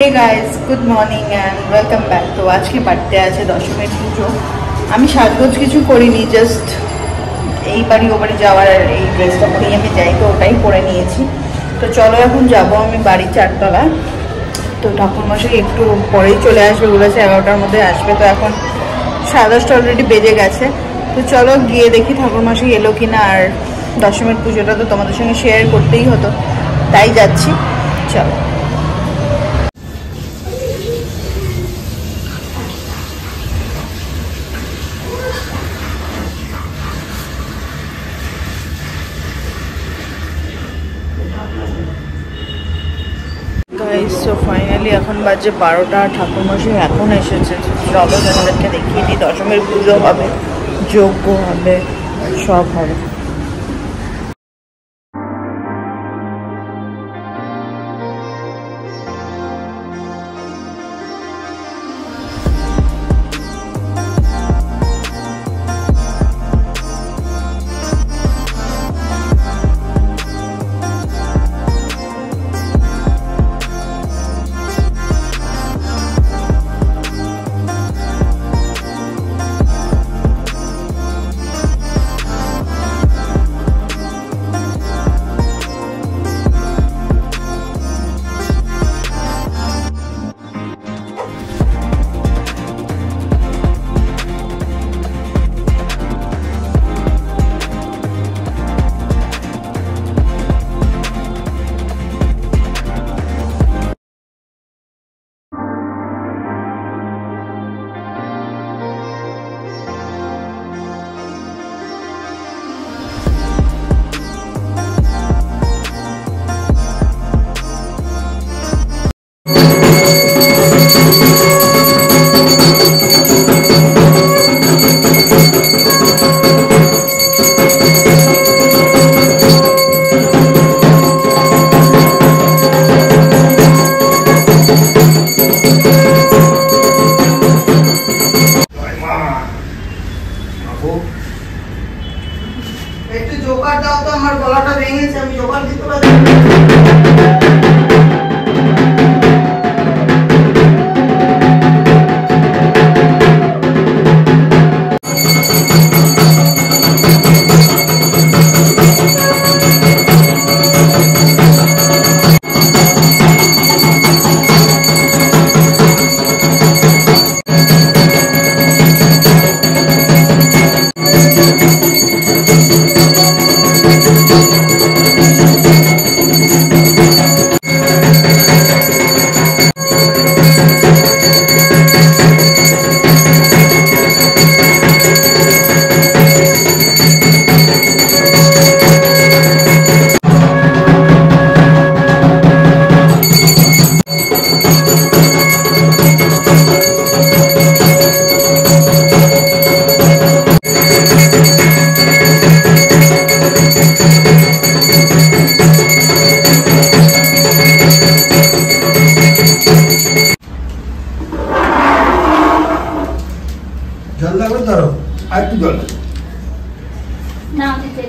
Hey guys good morning and welcome back. तो आज की बार्थे आज दशमीर पुजो। আমি সাজগোজ কিছু করিনি, জাস্ট এই বাড়ি ও বাড়ি যাওয়ার এই ড্রেসটা পরেই আমি যাই, তো ওটাই পরে নিয়েছি। তো চলো এখন যাব আমি বাড়ি 4 তলায়। তো ঠাকুরমশাই একটু পরেই চলে আসবে, বলেছে 11টার মধ্যে আসবে। তো এখন 10:30 অলরেডি বেজে গেছে। তো চলো গিয়ে দেখি ঠাকুরমশাই এলো কিনা। আর দশমীর পুজোটা তো তোমাদের সঙ্গে শেয়ার করতেই হতো, তাই যাচ্ছি। চলো। সো ফাইনালি এখন বাজে 12টা। ঠাকুরমশাই এখন এসেছে। চলো তোমাদেরকে দেখিয়ে দিই। দশমীর পুজো হবে, যজ্ঞ হবে, সব হবে। একটু জোকার দাও তো, আমার গলাটা ভেঙেছে, আমি জোকার দিতে পারি। জল লাগবে ধরো, আর একটু জল না দিতে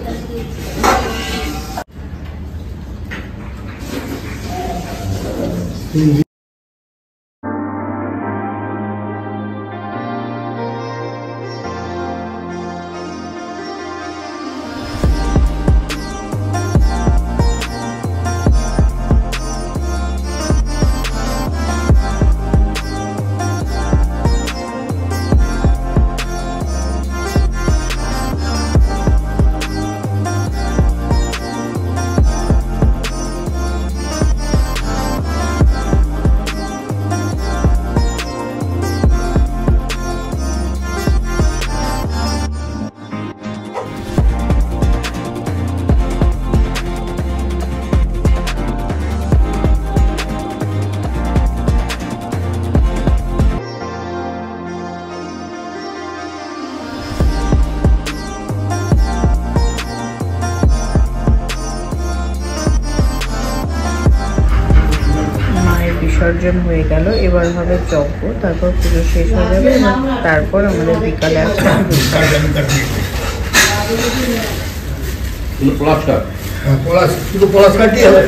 বিসর্জন হয়ে গেল। এবার হবে যজ্ঞ, তারপর পুজো শেষ হয়ে যাবে। তারপর আমাদের বিকালে আছে পলাশ, শুধু পলাশ কাটিয়ে হবে।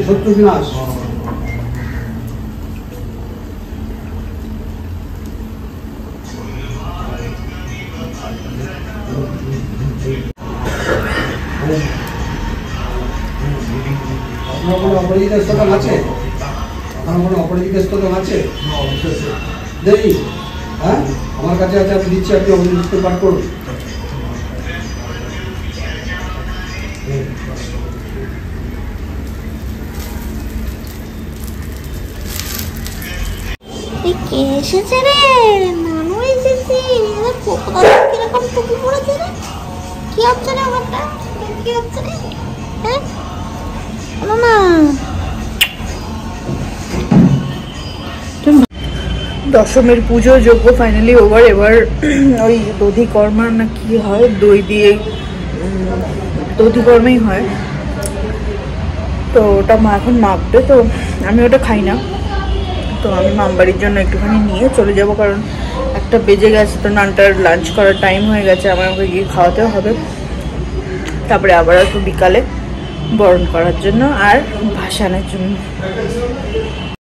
শত্রু বিনাশ। আপনার কোনো অপরাজিত স্তোত্র আছে? আপনার কোনো অপরাজিত স্তোত্র আছে? দেই, হ্যাঁ আমার কাছে আছে, আমি দিচ্ছি, আপনি অপরাজিত স্তোত্র পাঠ করুন। কে এসেছে রে? নানু এসেছে। কিরকম টুপি পড়েছে রে? কি হচ্ছে রে আমারটা? কি হচ্ছে রে? হ্যাঁ না দশমীর পুজো যোগ্য ফাইনালি ওভার। এবার ওই দধি কর্মা না কি হয়, দই দিয়ে দধি কর্মাই হয়, তো ওটা মা এখন মাখবে। তো আমি ওটা খাই না, তো আমি মামবাড়ির জন্য একটুখানি নিয়ে চলে যাব, কারণ 1টা বেজে গেছে, তো নানটার লাঞ্চ করার টাইম হয়ে গেছে, আমার ওকে গিয়ে খাওয়াতেও হবে। তারপরে আবার একটু বিকালে বরণ করার জন্য আর ভাসানের জন্য।